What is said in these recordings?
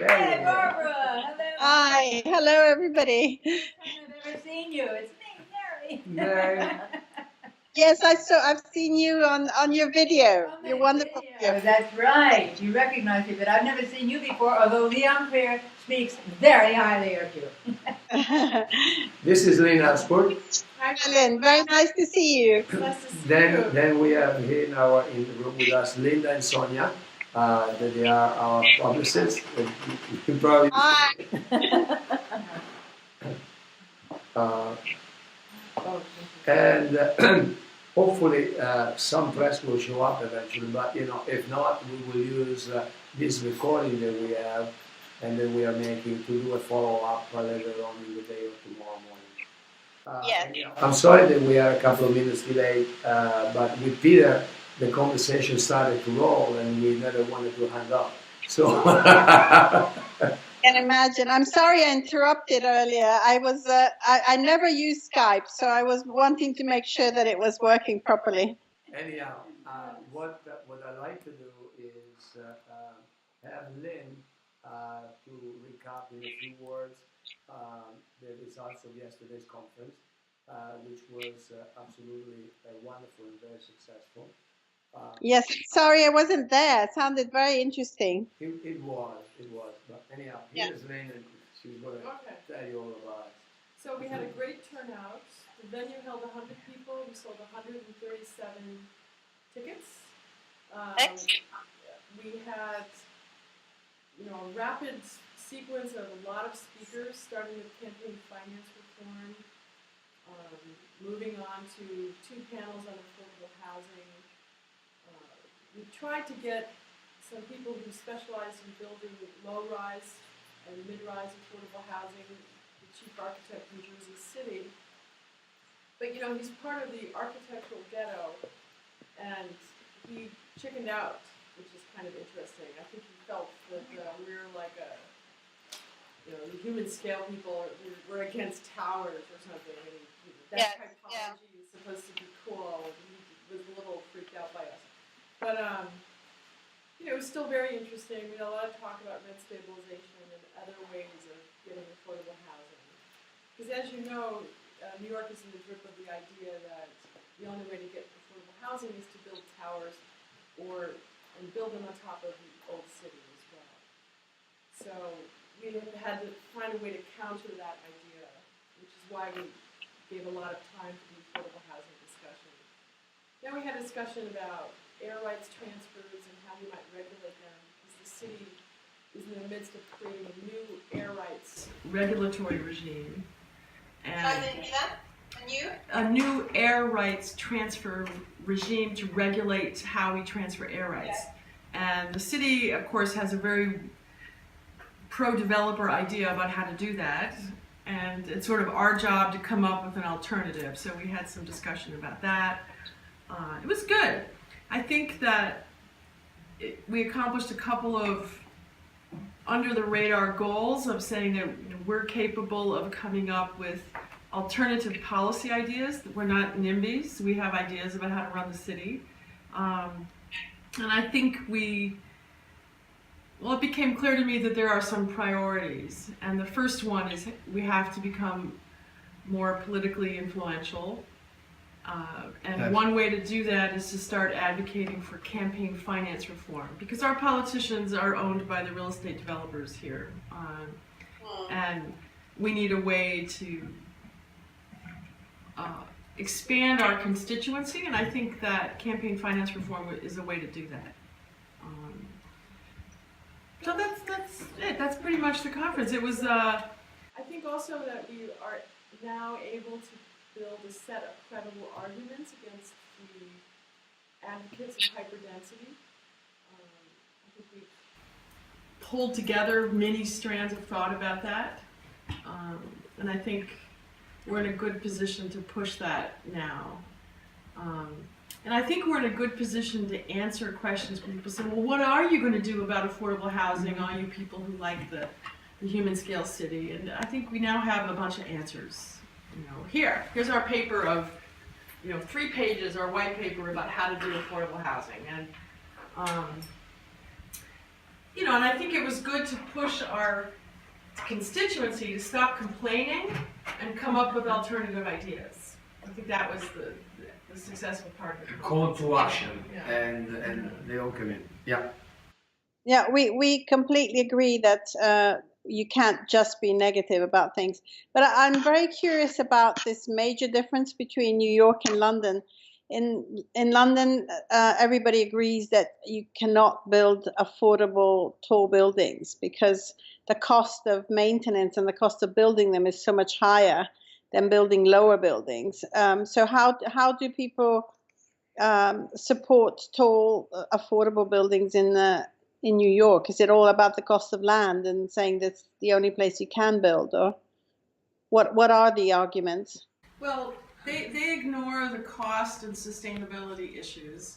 Hey, Barbara. Hello. Hi. Hello, everybody. First time I've ever seen you. It's me, Mary. Mary. Yes, I've seen you on your video. On Your my wonderful video. video. That's right. You recognize me, but I've never seen you before, although Leon Fair speaks very highly of you. This is Lena Sport. Hi, Helen, very nice to see you. Nice to see you. Then we have here in the room with us Linda and Sonia. That they are our publicists. You probably. Hi. And hopefully some press will show up eventually. But if not, we will use this recording that we have and that we are making to do a follow-up later on in the day or tomorrow morning. Yes. I'm sorry that we are a couple of minutes delayed, but with Peter, the conversation started to roll and we never wanted to hang up. So Can imagine. I'm sorry I interrupted earlier. I never use Skype, so I was wanting to make sure that it was working properly. anyhow, what I like to do is have Lynn to recap in a few words the results of yesterday's conference, which was absolutely wonderful and very successful. Yes, sorry I wasn't there. It sounded very interesting. It was. But anyhow, here's Lynn, and she's going to tell you all about it. So we had a great turnout. The venue held 100 people. We sold 137 tickets. We had, a rapid sequence of a lot of speakers, starting with campaign finance reform, moving on to 2 panels on affordable housing. We tried to get some people who specialize in building low-rise and mid-rise affordable housing, the chief architect from Jersey City. But he's part of the architectural ghetto, and he chickened out, which is kind of interesting. I think he felt that we're like the human scale people, we're against towers or something. And that typology is supposed to be cool, and he was a little freaked out by us. But, it was still very interesting. We had a lot of talk about rent stabilization and other ways of getting affordable housing. Because as you know, New York is in the grip of the idea that the only way to get affordable housing is to build towers and build them on top of the old city as well. So we had to find a way to counter that idea, which is why we gave a lot of time for the affordable housing discussion. Then we had a discussion about air rights transfers and how we might regulate them, because the city is in the midst of creating a new air rights regulatory regime. And a new air rights transfer regime to regulate how we transfer air rights. And the city, of course, has a very pro-developer idea about how to do that. And it's sort of our job to come up with an alternative. So we had some discussion about that. It was good. I think that we accomplished a couple of under-the-radar goals of saying that we're capable of coming up with alternative policy ideas. We're not NIMBYs. We have ideas about how to run the city. And I think it became clear to me that there are some priorities. And the first one is we have to become more politically influential. And one way to do that is to start advocating for campaign finance reform, because our politicians are owned by the real estate developers here. And we need a way to expand our constituency, and I think that campaign finance reform is a way to do that. So that's it. That's pretty much the conference. It was. I think also that we are now able to build a set of credible arguments against the advocates of hyperdensity. I think we've pulled together many strands of thought about that, and I think we're in a good position to push that now. And I think we're in a good position to answer questions when people say, well, what are you going to do about affordable housing, all you people who like the human scale city? And I think we now have a bunch of answers. Here's our paper of, 3 pages, our white paper about how to do affordable housing. And you know, and I think it was good to push our constituency to stop complaining and come up with alternative ideas. I think that was the successful part of it. Call to action, Yeah. and they all come in. Yeah. Yeah, we completely agree that you can't just be negative about things. But I'm very curious about this major difference between New York and London. In London, everybody agrees that you cannot build affordable tall buildings because the cost of maintenance and the cost of building them is so much higher than building lower buildings. So how do people support tall, affordable buildings in New York? Is it all about the cost of land and saying that's the only place you can build, or what are the arguments? Well, they ignore the cost and sustainability issues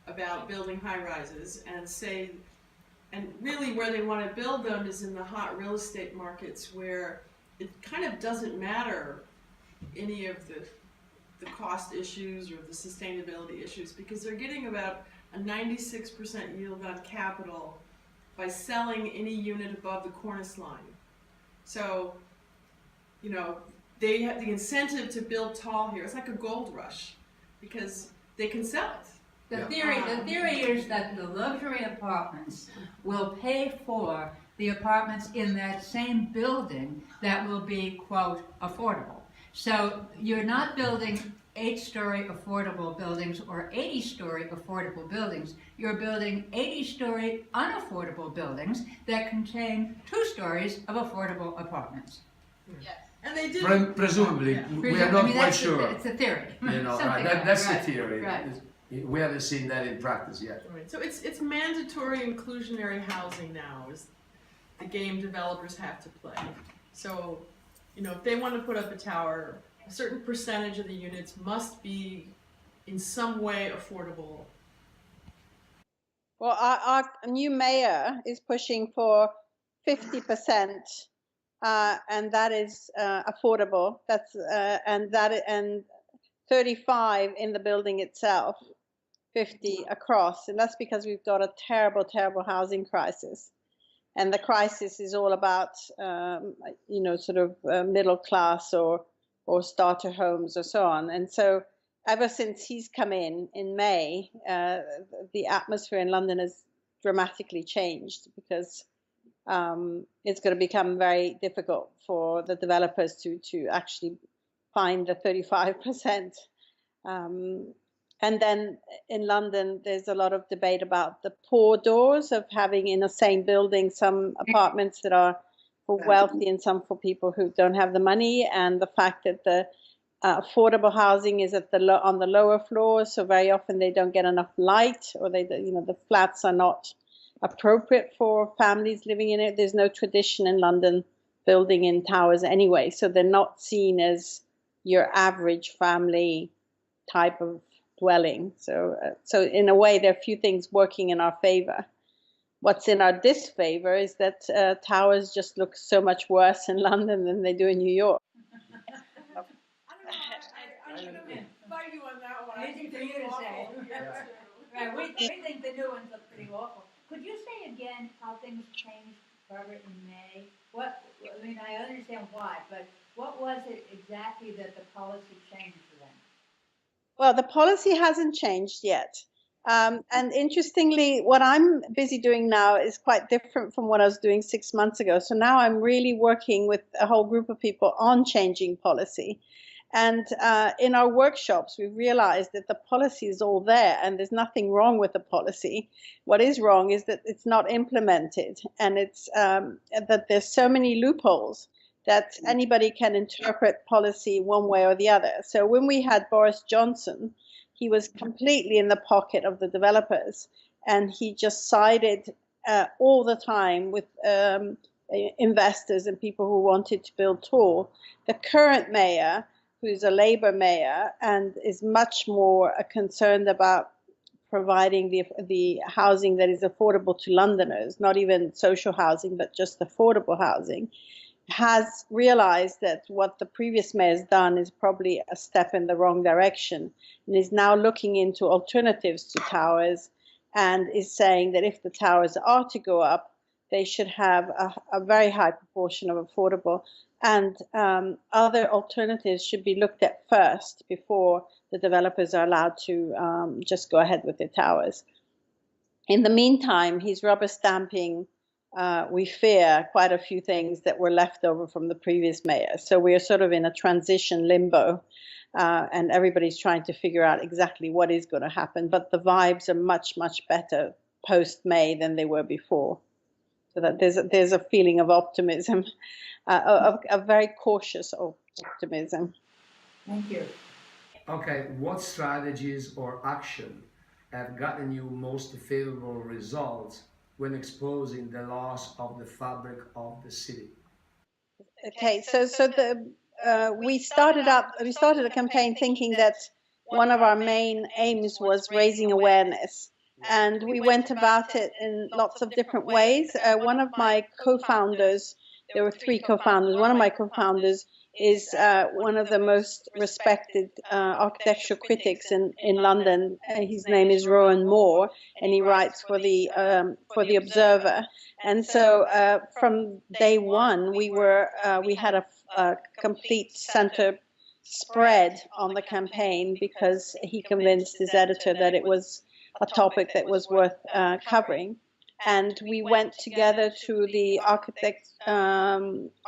about building high rises and say, and really where they want to build them is in the hot real estate markets where it kind of doesn't matter any of the cost issues or the sustainability issues because they're getting about a 96% yield on capital by selling any unit above the cornice line. So, you know, they have the incentive to build tall here. It's like a gold rush because they can sell it. The Yeah. theory is that the luxury apartments will pay for the apartments in that same building that will be, quote, affordable. So you're not building 8-story affordable buildings or 80-story affordable buildings. You're building 80-story unaffordable buildings that contain 2 stories of affordable apartments. Yes. And they did. Presumably, Yeah. we are not quite that's sure. It's a theory. You know, Something right? like That's that. the theory. Right. We haven't seen that in practice yet. Right. So it's mandatory inclusionary housing now is the game developers have to play. So, you know, if they want to put up a tower, a certain percentage of the units must be in some way affordable. Well, our new mayor is pushing for 50%, and that is affordable. That's and 35 in the building itself, 50 across, and that's because we've got a terrible, terrible housing crisis. And the crisis is all about, you know, sort of middle class or starter homes or so on. And so ever since he's come in May, the atmosphere in London has dramatically changed because it's going to become very difficult for the developers to actually find the 35%. And then in London, there's a lot of debate about the poor doors of having in the same building some apartments that are for wealthy and some for people who don't have the money, and the fact that the affordable housing is at on the lower floors, so very often they don't get enough light, or the flats are not appropriate for families living in it. There's no tradition in London building in towers anyway, so they're not seen as your average family type of dwelling. So in a way, there are a few things working in our favor. What's in our disfavor is that towers just look so much worse in London than they do in New York. I'm going to fight you on that one. Easy for you to say. Yeah. Right, we think the new ones look pretty awful. Could you say again how things changed, Barbara, in May? I mean, I understand why, but what was it exactly that the policy changed for them? Well, the policy hasn't changed yet. And interestingly, what I'm busy doing now is quite different from what I was doing 6 months ago. So now I'm really working with a whole group of people on changing policy. And in our workshops, we've realized that the policy is all there and there's nothing wrong with the policy. What is wrong is that it's not implemented, and it's that there's so many loopholes that anybody can interpret policy one way or the other. So when we had Boris Johnson, he was completely in the pocket of the developers, and he just sided all the time with investors and people who wanted to build tall. The current mayor, who's a Labour mayor and is much more concerned about providing the housing that is affordable to Londoners, not even social housing, but just affordable housing, has realized that what the previous mayor has done is probably a step in the wrong direction, and is now looking into alternatives to towers, and is saying that if the towers are to go up, they should have a very high proportion of affordable, and other alternatives should be looked at first before the developers are allowed to just go ahead with their towers. In the meantime, he's rubber stamping, we fear, quite a few things that were left over from the previous mayor. So we are sort of in a transition limbo, and everybody's trying to figure out exactly what is going to happen. But the vibes are much, much better post-May than they were before. So that there's a feeling of optimism, of a very cautious optimism. Thank you. Okay, what strategies or action have gotten you most favorable results when exposing the loss of the fabric of the city? Okay, so we started a campaign thinking that one of our main aims was raising awareness, and we went about it in lots of different ways. One of my co-founders, there were three co-founders. One of my co-founders is one of the most respected architectural critics in London. His name is Rowan Moore, and he writes for the Observer. And so from day one, we had a complete center spread on the campaign because he convinced his editor that it was a topic that was worth covering. And we went together to the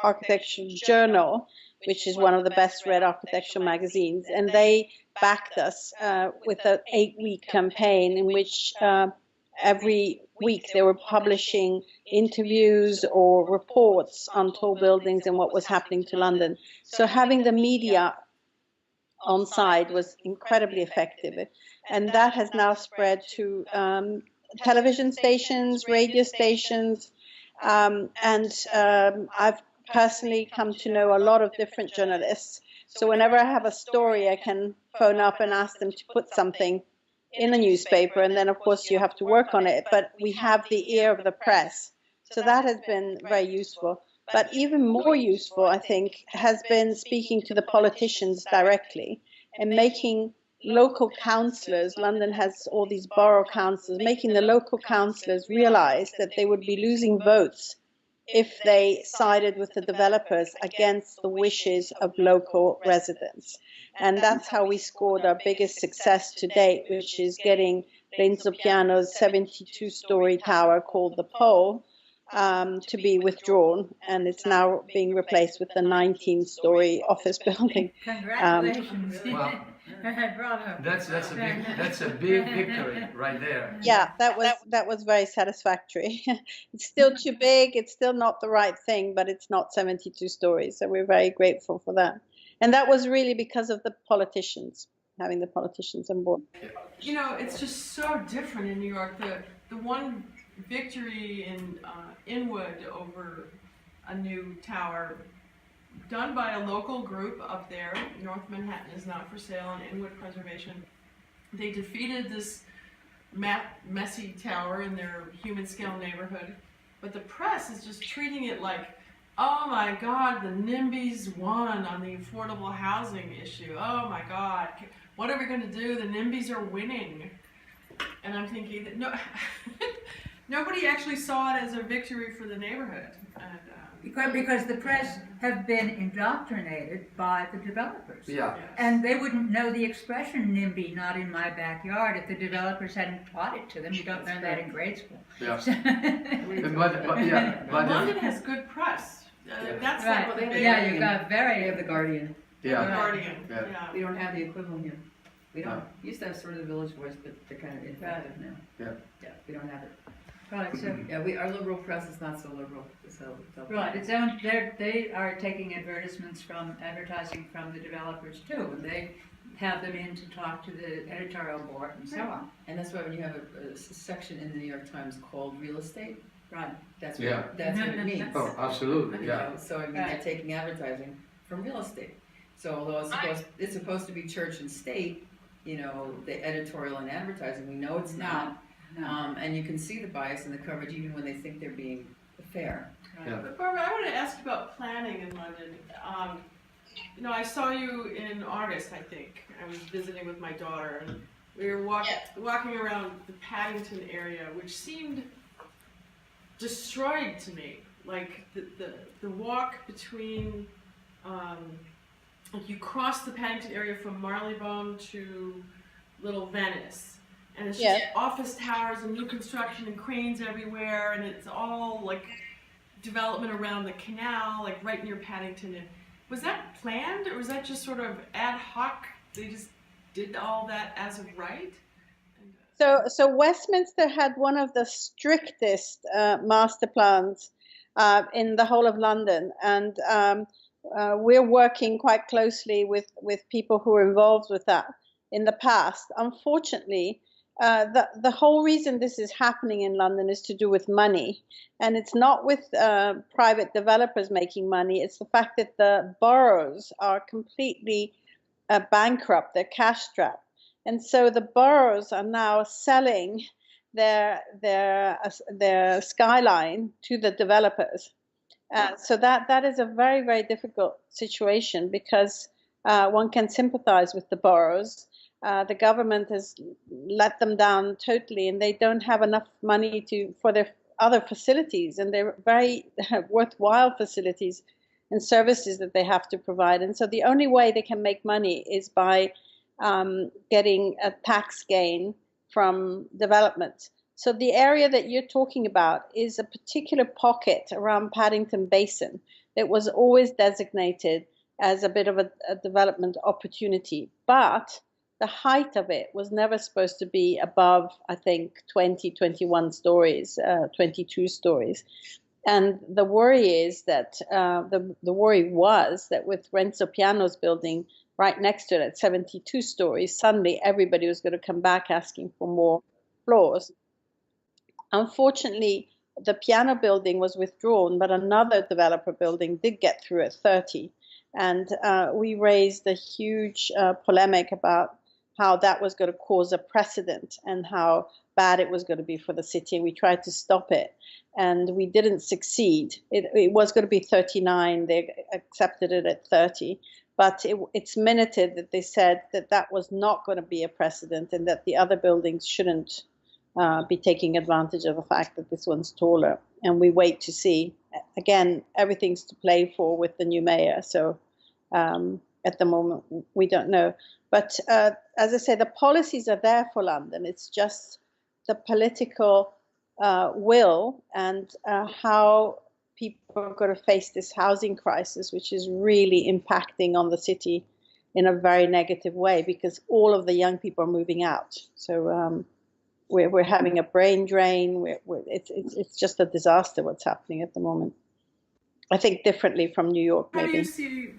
Architecture Journal, which is one of the best read architectural magazines, and they backed us with an 8-week campaign in which every week they were publishing interviews or reports on tall buildings and what was happening to London. So having the media on side was incredibly effective, and that has now spread to television stations, radio stations, and I've personally come to know a lot of different journalists. So whenever I have a story, I can phone up and ask them to put something in a newspaper, and then of course you have to work on it, but we have the ear of the press. So that has been very useful. But even more useful, I think, has been speaking to the politicians directly and making local councillors, London has all these borough councillors, making the local councillors realize that they would be losing votes if they sided with the developers against the wishes of local residents. And that's how we scored our biggest success to date, which is getting Renzo Piano's 72-story tower called the Pole to be withdrawn, and it's now being replaced with the 19-story office building. Congratulations. Well, Bravo. that's a big victory right there. Yeah, that was very satisfactory. It's still too big, it's still not the right thing, but it's not 72 stories, so we're very grateful for that. And that was really because of the politicians, having the politicians on board. You know, it's just so different in New York. The one victory in Inwood over a new tower done by a local group up there. North Manhattan is not for sale, and Inwood Preservation. They defeated this messy tower in their human scale neighborhood, but the press is just treating it like, oh my God, the NIMBYs won on the affordable housing issue. Oh my God, what are we going to do? The NIMBYs are winning. And I'm thinking that no, nobody actually saw it as a victory for the neighborhood. And, because the press have been indoctrinated by the developers. Yeah. yes. And they wouldn't know the expression NIMBY, not in my backyard, if the developers hadn't taught it to them. You don't learn that in grade school. Yeah. And London has good press. That's like what they Right. Yeah, you got They very. have the Guardian. The Yeah. Guardian. Yeah. Yeah. We don't have the equivalent here. We don't. No. Used to have sort of the Village Voice, but they're kind of ineffective now. Yeah. Yeah, we don't have it. Right, so, Yeah, our liberal press is not so liberal. So right, they are taking advertisements from advertising from the developers too, and they have them in to talk to the editorial board and so on. And that's why when you have a section in the New York Times called real estate, Right. that's what, Yeah. that's what it means. Oh, absolutely. You Yeah. know, so I mean, Right. they're taking advertising from real estate. So although it's supposed to be church and state, you know, the editorial and advertising, we know it's not. No. And you can see the bias in the coverage even when they think they're being fair. Yeah. But Barbara, I want to ask you about planning in London. You know, I saw you in August, I think. I was visiting with my daughter, and we were walking around the Paddington area, which seemed destroyed to me. Like the walk between, like you cross the Paddington area from Marylebone to Little Venice, and it's just office towers and new construction and cranes everywhere, and it's all like development around the canal, like right near Paddington. And was that planned, or was that just sort of ad hoc? They just did all that as of right? So Westminster had one of the strictest master plans in the whole of London, and we're working quite closely with people who are involved with that in the past. Unfortunately, the whole reason this is happening in London is to do with money, and it's not with private developers making money. It's the fact that the boroughs are completely bankrupt, they're cash strapped. And so the boroughs are now selling their skyline to the developers. So that is a very, very difficult situation, because one can sympathize with the boroughs. The government has let them down totally, and they don't have enough money for their other facilities, and they're very worthwhile facilities and services that they have to provide. And so the only way they can make money is by getting a tax gain from development. So the area that you're talking about is a particular pocket around Paddington Basin that was always designated as a bit of a development opportunity. But the height of it was never supposed to be above, I think, 20, 21 stories, 22 stories. And the worry is that the worry was that with Renzo Piano's building right next to it at 72 stories, suddenly everybody was going to come back asking for more floors. Unfortunately, the Piano building was withdrawn, but another developer building did get through at 30. And we raised a huge polemic about how that was going to cause a precedent and how bad it was going to be for the city. And we tried to stop it, and we didn't succeed. It was going to be 39. They accepted it at 30. But it's minuted that they said that that was not going to be a precedent, and that the other buildings shouldn't be taking advantage of the fact that this one's taller. And we wait to see. Again, everything's to play for with the new mayor. So at the moment, we don't know. But as I say, the policies are there for London. It's just the political will and how people are going to face this housing crisis, which is really impacting on the city in a very negative way, because all of the young people are moving out. So we're having a brain drain. It's just a disaster what's happening at the moment. I think differently from New York, maybe. How do you see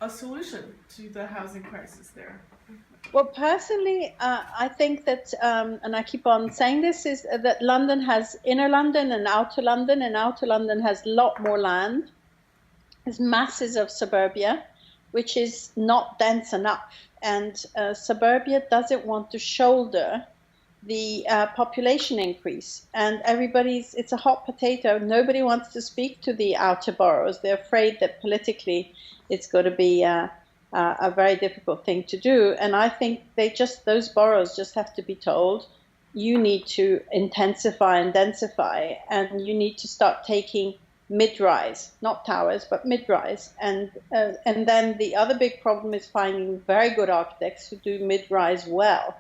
a solution to the housing crisis there? Well, personally, I think that, and I keep on saying this, is that London has inner London and outer London, and outer London has a lot more land. There's masses of suburbia, which is not dense enough. And suburbia doesn't want to shoulder the population increase. And it's a hot potato. Nobody wants to speak to the outer boroughs. They're afraid that politically it's going to be a very difficult thing to do. And I think those boroughs just have to be told, you need to intensify and densify, and you need to start taking mid-rise, not towers, but mid-rise. And then the other big problem is finding very good architects who do mid-rise well,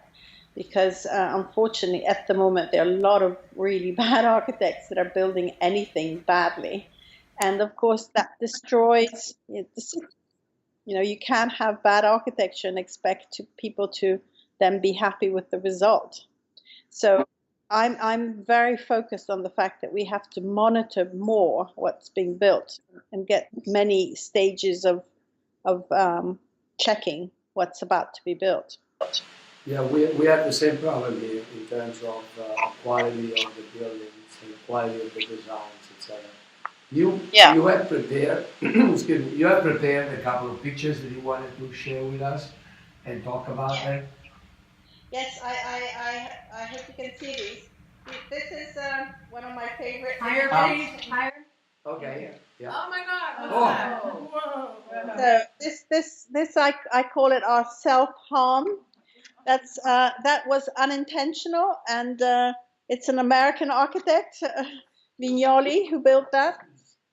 because unfortunately at the moment there are a lot of really bad architects that are building anything badly. And of course that destroys the city. You can't have bad architecture and expect people to then be happy with the result. So I'm very focused on the fact that we have to monitor more what's being built and get many stages of checking what's about to be built. Yeah, we have the same problem here in terms of quality of the buildings and quality of the designs, etc. You have prepared, excuse me, you have prepared a couple of pictures that you wanted to share with us and talk about them. Yes, I hope you can see these. This is one of my favorite. Higher, please. Higher. Okay. Yeah. Oh my God! Oh. What's that? Whoa! So this I call it our self-harm. That was unintentional, and it's an American architect Vignoli, who built that.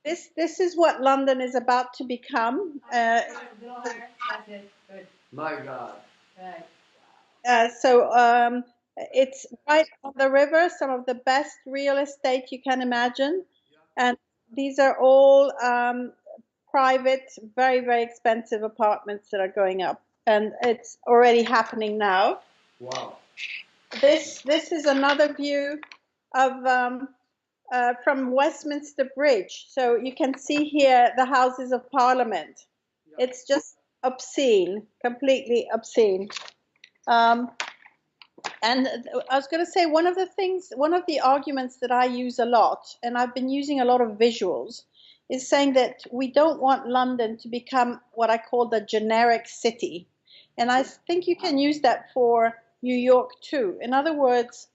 This is what London is about to become. That's it, good, My God. right. So it's right on the river, some of the best real estate you can imagine. And these are all private, very, very expensive apartments that are going up. And it's already happening now. Wow. This is another view of from Westminster Bridge. So you can see here the Houses of Parliament. It's just obscene, completely obscene. And I was going to say, one of the arguments that I use a lot, and I've been using a lot of visuals, is saying that we don't want London to become what I call the generic city. And I think you can use that for New York too. In other words,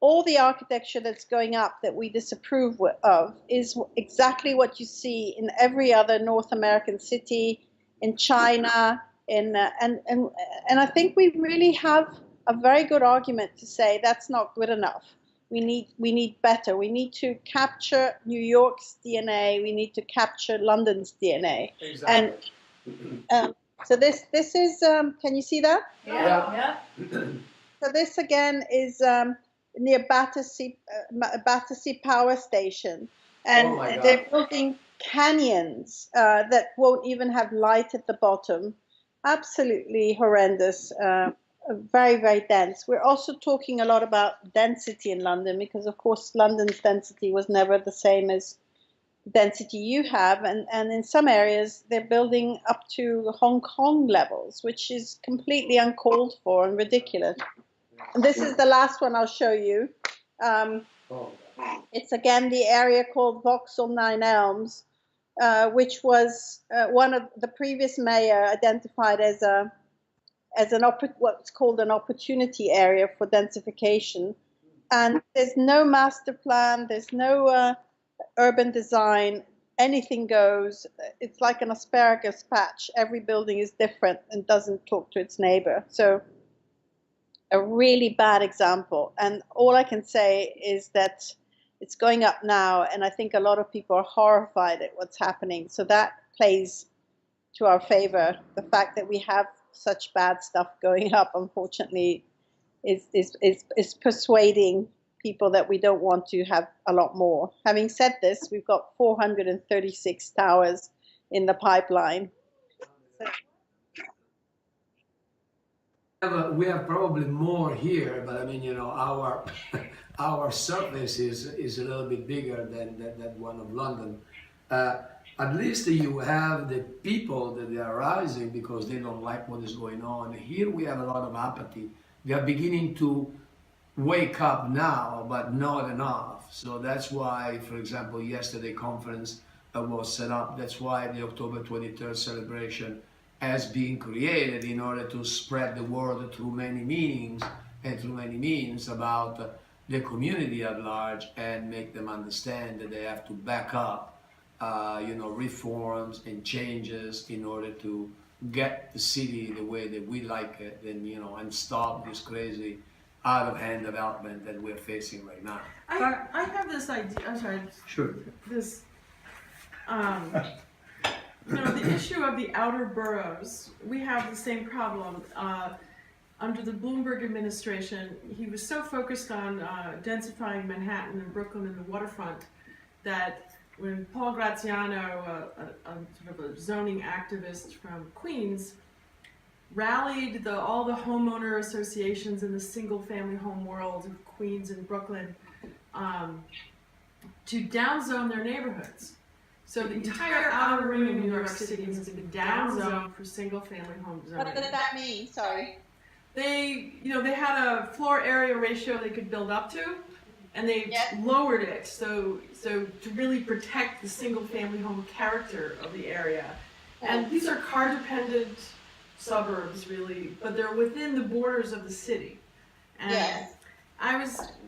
all the architecture that's going up that we disapprove of is exactly what you see in every other North American city, in China, and I think we really have a very good argument to say that's not good enough. We need better. We need to capture New York's DNA. We need to capture London's DNA. Exactly. And so this is can you see that? Yeah. So this again is near Battersea Power Station, and Oh my God. they're building canyons that won't even have light at the bottom. Absolutely horrendous. Very, very dense. We're also talking a lot about density in London because, of course, London's density was never the same as the density you have. And in some areas, they're building up to Hong Kong levels, which is completely uncalled for and ridiculous. And this is the last one I'll show you. Oh God. It's again the area called Vauxhall Nine Elms, which was one of the previous mayor identified as what's called an opportunity area for densification. And there's no master plan, there's no urban design, anything goes. It's like an asparagus patch. Every building is different and doesn't talk to its neighbor. So a really bad example. And all I can say is that it's going up now, and I think a lot of people are horrified at what's happening. So that plays to our favor. The fact that we have such bad stuff going up, unfortunately, is persuading people that we don't want to have a lot more. Having said this, we've got 436 towers in the pipeline. We have probably more here, but I mean, you know, our surface is a little bit bigger than that one of London. At least you have the people that they are rising because they don't like what is going on. Here we have a lot of apathy. We are beginning to wake up now, but not enough. So that's why, for example, yesterday conference was set up. That's why the October 23rd celebration has been created in order to spread the word through many meetings and through many means about the community at large and make them understand that they have to back up reforms and changes in order to get the city the way that we like it, and stop this crazy out-of-hand development that we're facing right now. I have this idea. I'm sorry. Sure. This, the issue of the outer boroughs. We have the same problem. Under the Bloomberg administration, he was so focused on densifying Manhattan and Brooklyn and the waterfront that when Paul Graziano, sort of a zoning activist from Queens, rallied all the homeowner associations in the single-family home world of Queens and Brooklyn to downzone their neighborhoods. So the entire outer ring of New York City has been downzoned for single-family home zoning. What does that mean? Sorry. They had a floor area ratio they could build up to, and they lowered it so to really protect the single-family home character of the area. And these are car-dependent suburbs, really, but they're within the borders of the city. And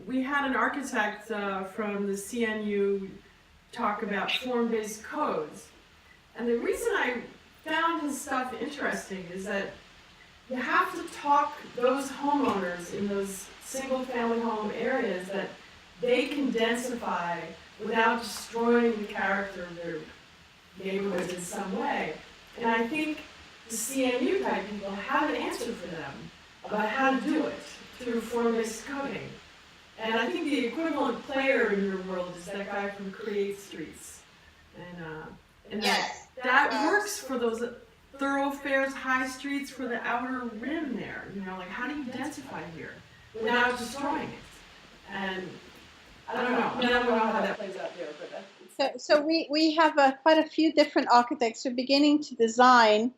we had an architect from the CNU talk about form-based codes. And the reason I found his stuff interesting is that you have to talk those homeowners in those single-family home areas that they can densify without destroying the character of their neighborhoods in some way. And I think the CNU type people have an answer for them about how to do it through form-based coding. And I think the equivalent player in your world is that guy from Create Streets. And Yes. that works for those thoroughfares, high streets, for the outer rim there. You know, like how do you densify here without destroying it? And I don't know. I don't know how that plays out there, but So we have quite a few different architects who are beginning to design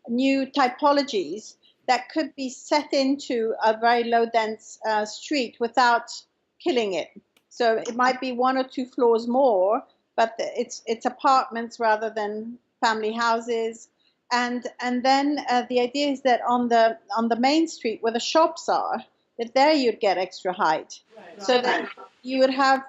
new typologies that could be set into a very low dense street without killing it. So it might be 1 or 2 floors more, but it's apartments rather than family houses. And then the idea is that on the main street where the shops are, that there you'd get extra height. right. So that you would have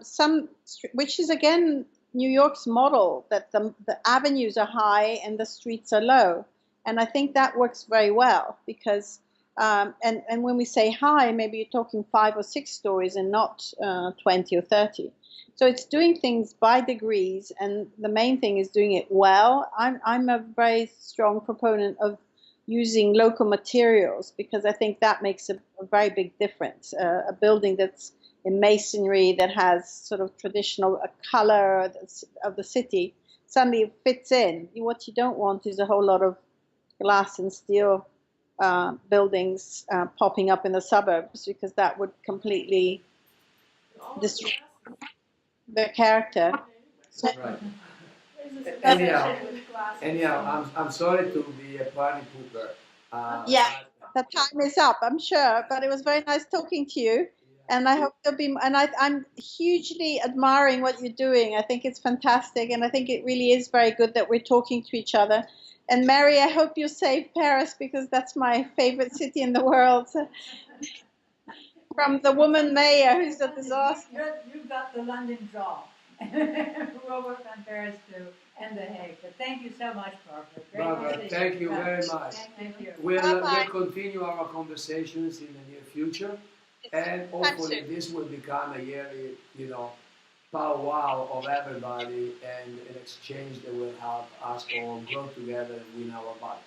some, which is again New York's model, that the avenues are high and the streets are low. And I think that works very well because, and when we say high, maybe you're talking 5 or 6 stories and not 20 or 30. So it's doing things by degrees, and the main thing is doing it well. I'm a very strong proponent of using local materials because I think that makes a very big difference. A building that's in masonry that has sort of traditional color of the city suddenly fits in. What you don't want is a whole lot of glass and steel buildings popping up in the suburbs because that would completely destroy their character. So, Right. Anyhow, I'm sorry to be a party pooper. Yeah. the time is up, I'm sure, but it was very nice talking to you. And I hope there'll be, and I'm hugely admiring what you're doing. I think it's fantastic, and I think it really is very good that we're talking to each other. And Mary, I hope you save Paris because that's my favorite city in the world. From the woman mayor who's a disaster. You've got the London draw. We'll work on Paris too, and The Hague. But thank you so much, Barbara. Great to Barbara, see thank you very much. Thank you. Bye-bye. We'll continue our conversations in the near future, and hopefully this will become a yearly, powwow of everybody and an exchange that will help us all grow together and win our battles.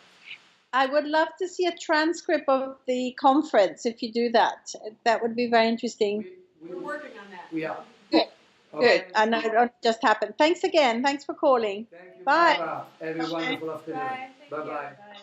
I would love to see a transcript of the conference if you do that. That would be very interesting. We're working on that. We are. Good. Okay. Good. I know it just happened. Thanks again. Thanks for calling. Thank you, Bye. Barbara. Have a wonderful afternoon. Bye. Thank you. Bye-bye. Bye.